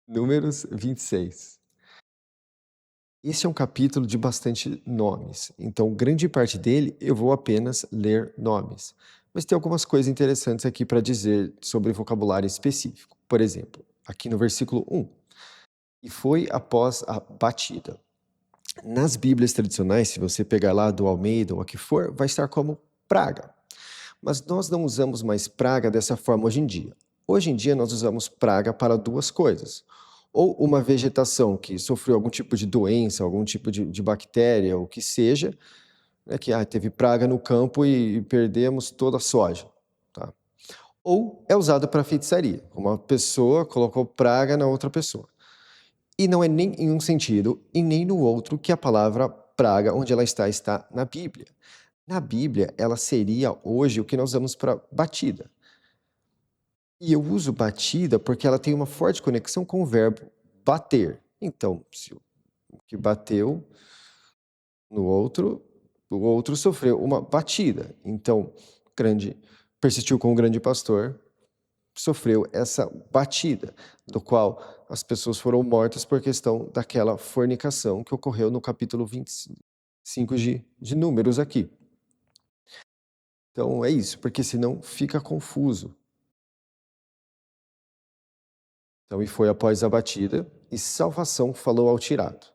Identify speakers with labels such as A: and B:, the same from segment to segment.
A: Números 26. Esse é um capítulo de bastante nomes, então grande parte dele eu vou apenas ler nomes. Mas tem algumas coisas interessantes aqui para dizer sobre vocabulário específico. Por exemplo, aqui no versículo 1, e foi após a batida. Nas Bíblias tradicionais, se você pegar lá do Almeida ou a que for, vai estar como praga. Mas nós não usamos mais praga dessa forma hoje em dia. Hoje em dia nós usamos praga para duas coisas. Ou uma vegetação que sofreu algum tipo de doença, algum tipo de bactéria, o que seja, né, que teve praga no campo e perdemos toda a soja. Tá? Ou é usado para feitiçaria. Uma pessoa colocou praga na outra pessoa. E não é nem em um sentido e nem no outro que a palavra praga, onde ela está na Bíblia. Na Bíblia, ela seria hoje o que nós usamos para batida. E eu uso batida porque ela tem uma forte conexão com o verbo bater. Então, se o que bateu no outro, o outro sofreu uma batida. Então, grande persistiu com o grande pastor, sofreu essa batida, do qual as pessoas foram mortas por questão daquela fornicação que ocorreu no capítulo 25 de Números aqui. Então é isso, porque senão fica confuso. Então, e foi após a batida, e salvação falou ao tirado.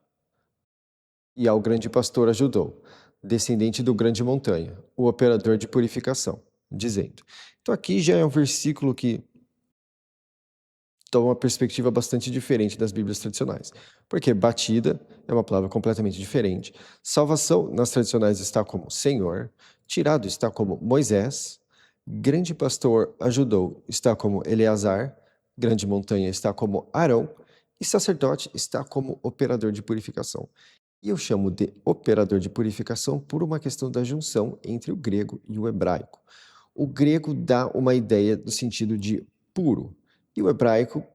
A: E ao grande pastor ajudou, descendente do grande montanha, o operador de purificação, dizendo. Então aqui já é um versículo que toma uma perspectiva bastante diferente das Bíblias tradicionais. Porque batida é uma palavra completamente diferente. Salvação, nas tradicionais, está como Senhor. Tirado está como Moisés. Grande pastor ajudou está como Eleazar. Grande montanha está como Arão. E sacerdote está como operador de purificação. E eu chamo de operador de purificação por uma questão da junção entre o grego e o hebraico. O grego dá uma ideia do sentido de puro, e o hebraico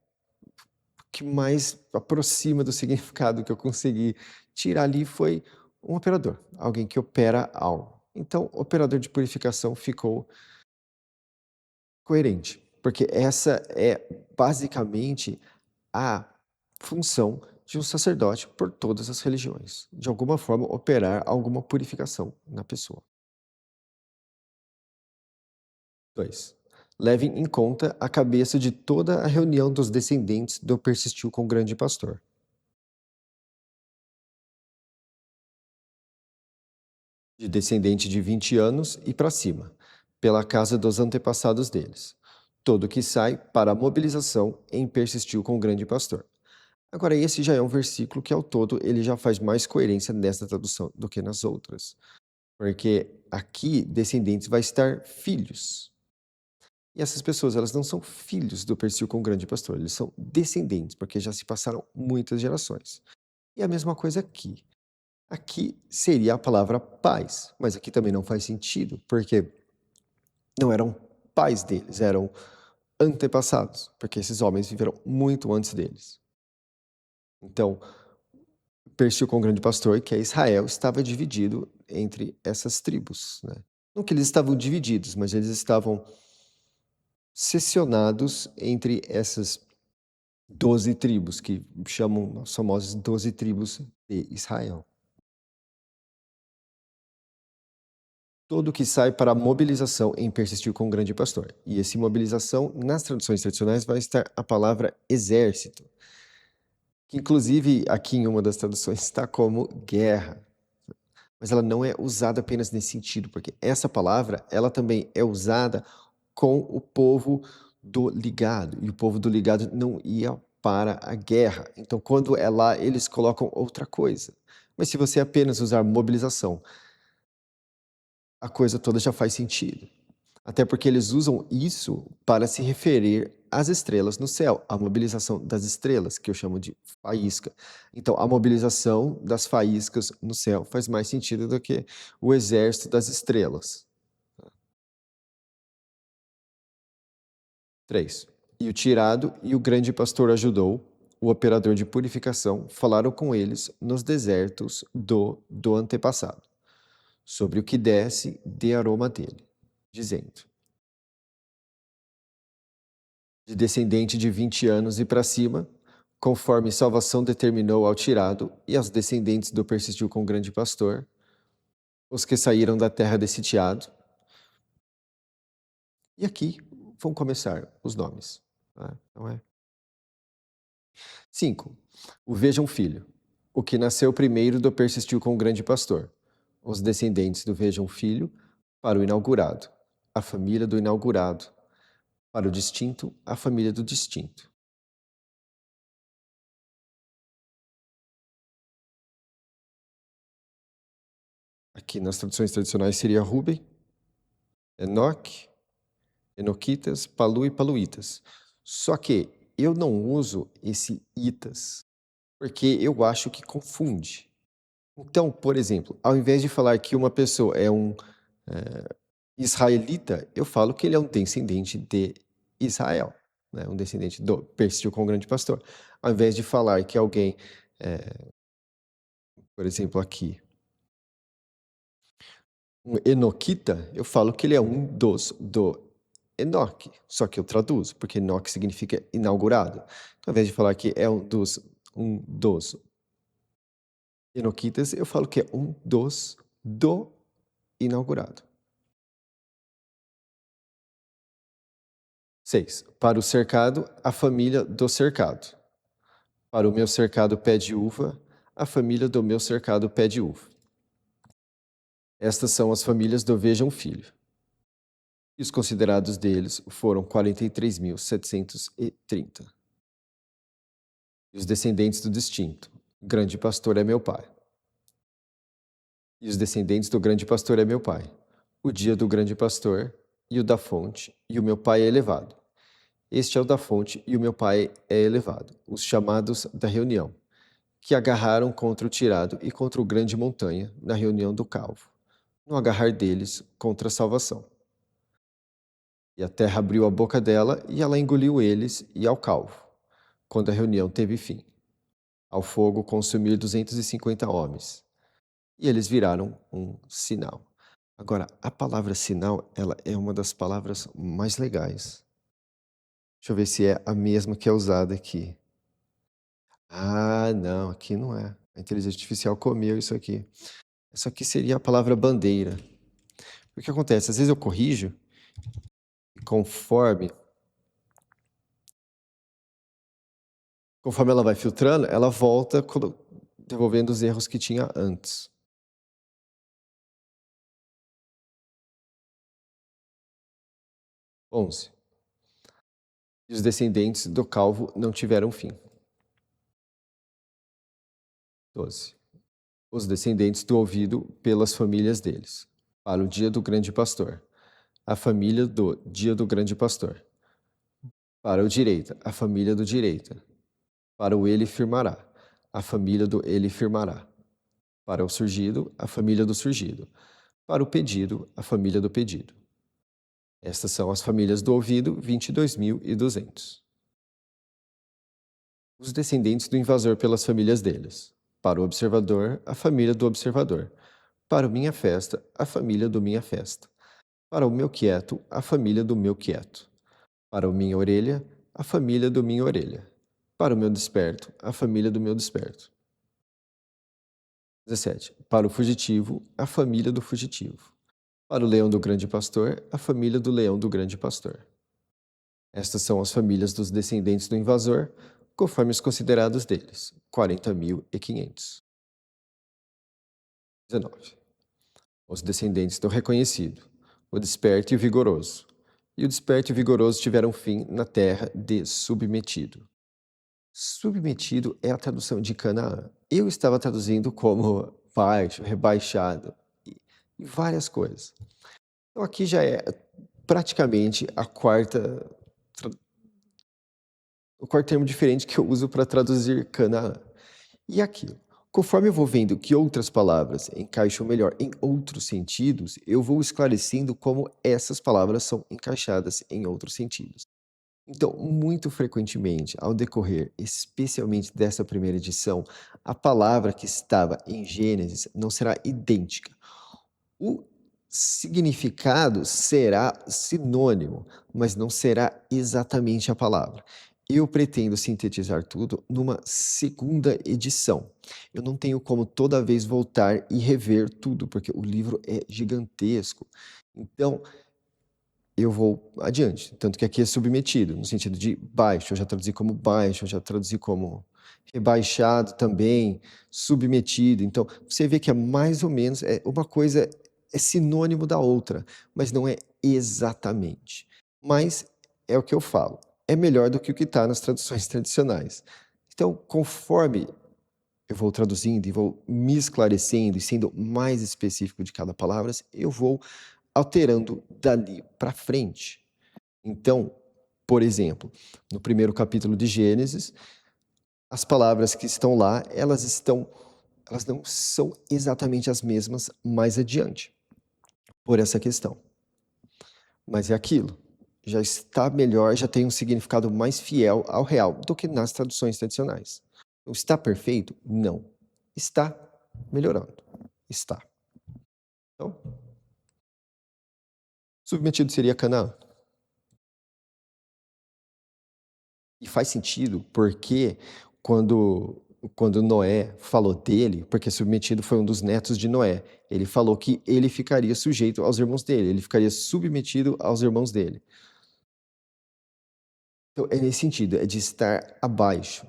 A: que mais aproxima do significado que eu consegui tirar ali foi um operador, alguém que opera algo. Então, operador de purificação ficou coerente, porque essa é basicamente a função de um sacerdote por todas as religiões. De alguma forma, operar alguma purificação na pessoa. 2. Leve em conta a cabeça de toda a reunião dos descendentes do persistiu com o grande pastor. De descendente de 20 anos e para cima, pela casa dos antepassados deles. Todo que sai para a mobilização em persistiu com o grande pastor. Agora, esse já é um versículo que, ao todo, ele já faz mais coerência nesta tradução do que nas outras. Porque aqui, descendentes vai estar filhos. E essas pessoas, elas não são filhos do persistiu com o grande pastor, eles são descendentes, porque já se passaram muitas gerações. E a mesma coisa aqui. Aqui seria a palavra pais, mas aqui também não faz sentido, porque não eram pais deles, eram antepassados, porque esses homens viveram muito antes deles. Então, persistiu com o grande pastor, que é Israel, estava dividido entre essas tribos, né? Não que eles estavam divididos, mas eles estavam seccionados entre essas 12 tribos, que chamam as famosas 12 tribos de Israel. Todo que sai para a mobilização em persistir com o grande pastor. E esse mobilização, nas traduções tradicionais, vai estar a palavra exército, que inclusive aqui em uma das traduções está como guerra. Mas ela não é usada apenas nesse sentido, porque essa palavra, ela também é usada com o povo do ligado, e o povo do ligado não ia para a guerra. Então, quando é lá, eles colocam outra coisa. Mas se você apenas usar mobilização, a coisa toda já faz sentido. Até porque eles usam isso para se referir às estrelas no céu, a mobilização das estrelas, que eu chamo de faísca. Então, a mobilização das faíscas no céu faz mais sentido do que o exército das estrelas. 3. E o tirado e o grande pastor ajudou, o operador de purificação, falaram com eles nos desertos do antepassado, sobre o que desce de aroma dele, dizendo: de descendente de 20 anos e para cima, conforme salvação determinou ao tirado, e aos descendentes do persistiu com o grande pastor, os que saíram da terra desse sitiado. E aqui vão começar os nomes. Não é? 5. O vejam filho. O que nasceu primeiro do persistiu com o grande pastor. Os descendentes do vejam filho para o inaugurado. A família do inaugurado. Para o distinto, a família do distinto. Aqui nas traduções tradicionais seria Ruben, Enoque, Enoquitas, Palu e Paluítas. Só que eu não uso esse itas, porque eu acho que confunde. Então, por exemplo, ao invés de falar que uma pessoa é um israelita, eu falo que ele é um descendente de Israel, né? Um descendente do persistiu com o grande pastor. Ao invés de falar que alguém, por exemplo, aqui, um enoquita, eu falo que ele é um dos do Enoque, só que eu traduzo, porque Enoque significa inaugurado. Então, ao invés de falar que é um dos enoquitas, eu falo que é um dos do inaugurado. 6. Para o cercado, a família do cercado. Para o meu cercado pé de uva, a família do meu cercado pé de uva. Estas são as famílias do vejam filho. E os considerados deles foram 43.730. E os descendentes do distinto. Grande pastor é meu pai. E os descendentes do grande pastor é meu pai. O dia do grande pastor e o da fonte, e o meu pai é elevado. Este é o da fonte e o meu pai é elevado. Os chamados da reunião, que agarraram contra o tirado e contra o grande montanha na reunião do calvo, no agarrar deles contra a salvação. E a terra abriu a boca dela e ela engoliu eles e ao calvo, quando a reunião teve fim. Ao fogo consumir 250 homens. E eles viraram um sinal. Agora, a palavra sinal, ela é uma das palavras mais legais. Deixa eu ver se é a mesma que é usada aqui. Ah, não, aqui não é. A inteligência artificial comeu isso aqui. Isso aqui seria a palavra bandeira. O que acontece? Às vezes eu corrijo e conforme ela vai filtrando, ela volta devolvendo os erros que tinha antes. 11. E os descendentes do calvo não tiveram fim. 12. Os descendentes do ouvido pelas famílias deles, para o dia do grande pastor. A família do dia do grande pastor. Para o direita, a família do direita. Para o ele firmará, a família do ele firmará. Para o surgido, a família do surgido. Para o pedido, a família do pedido. Estas são as famílias do ouvido, 22.200. Os descendentes do invasor pelas famílias deles. Para o observador, a família do observador. Para o minha festa, a família do minha festa. Para o meu quieto, a família do meu quieto. Para o minha orelha, a família do minha orelha. Para o meu desperto, a família do meu desperto. 17. Para o fugitivo, a família do fugitivo. Para o leão do grande pastor, a família do leão do grande pastor. Estas são as famílias dos descendentes do invasor, conforme os considerados deles, 40.500. 19. Os descendentes do reconhecido, o desperto e o vigoroso. E o desperto e o vigoroso tiveram fim na terra de submetido. Submetido é a tradução de Canaã. Eu estava traduzindo como baixo, rebaixado e várias coisas. Então aqui já é praticamente o quarto termo diferente que eu uso para traduzir Canaã. E aquilo. Conforme eu vou vendo que outras palavras encaixam melhor em outros sentidos, eu vou esclarecendo como essas palavras são encaixadas em outros sentidos. Então, muito frequentemente, ao decorrer, especialmente dessa primeira edição, a palavra que estava em Gênesis não será idêntica. O significado será sinônimo, mas não será exatamente a palavra. Eu pretendo sintetizar tudo numa segunda edição. Eu não tenho como toda vez voltar e rever tudo, porque o livro é gigantesco. Então, eu vou adiante, tanto que aqui é submetido, no sentido de baixo, eu já traduzi como baixo, eu já traduzi como rebaixado também, submetido. Então, você vê que é mais ou menos, uma coisa é sinônimo da outra, mas não é exatamente. Mas é o que eu falo, é melhor do que o que está nas traduções tradicionais. Então, conforme eu vou traduzindo e vou me esclarecendo e sendo mais específico de cada palavra, eu vou alterando dali para frente. Então, por exemplo, no primeiro capítulo de Gênesis, as palavras que estão lá, elas não são exatamente as mesmas mais adiante, por essa questão. Mas é aquilo, já está melhor, já tem um significado mais fiel ao real do que nas traduções tradicionais. Então, está perfeito? Não. Está melhorando. Está. Então, submetido seria Canaã. E faz sentido porque quando Noé falou dele, porque submetido foi um dos netos de Noé, ele falou que ele ficaria sujeito aos irmãos dele, ele ficaria submetido aos irmãos dele. Então, é nesse sentido, é de estar abaixo.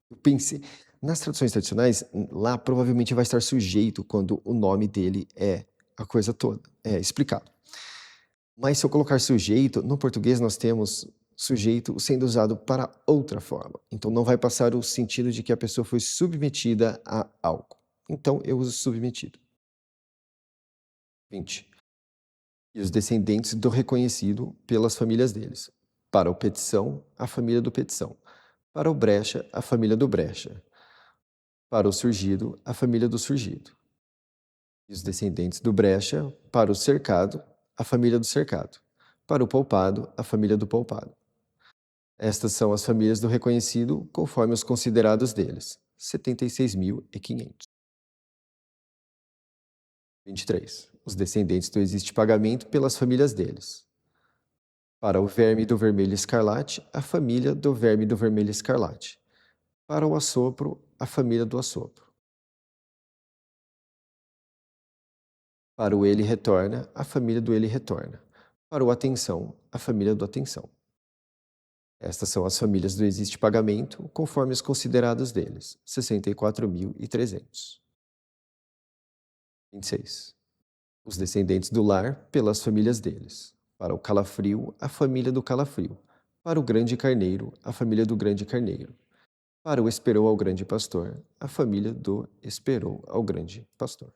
A: Eu pensei, nas traduções tradicionais, lá provavelmente vai estar sujeito quando o nome dele é a coisa toda, é explicado. Mas se eu colocar sujeito, no português nós temos sujeito sendo usado para outra forma. Então não vai passar o sentido de que a pessoa foi submetida a algo. Então eu uso submetido. 20. E os descendentes do reconhecido pelas famílias deles. Para o petição, a família do petição. Para o brecha, a família do brecha. Para o surgido, a família do surgido. E os descendentes do brecha, para o cercado, a família do cercado. Para o poupado, a família do poupado. Estas são as famílias do reconhecido, conforme os considerados deles, 76.500. 23. Os descendentes do existe pagamento pelas famílias deles. Para o verme do vermelho escarlate, a família do verme do vermelho escarlate. Para o assopro, a família do assopro. Para o ele retorna, a família do ele retorna. Para o atenção, a família do atenção. Estas são as famílias do existe pagamento, conforme os considerados deles, 64.300. 26. Os descendentes do lar, pelas famílias deles. Para o calafrio, a família do calafrio. Para o grande carneiro, a família do grande carneiro. Para o esperou ao grande pastor, a família do esperou ao grande pastor.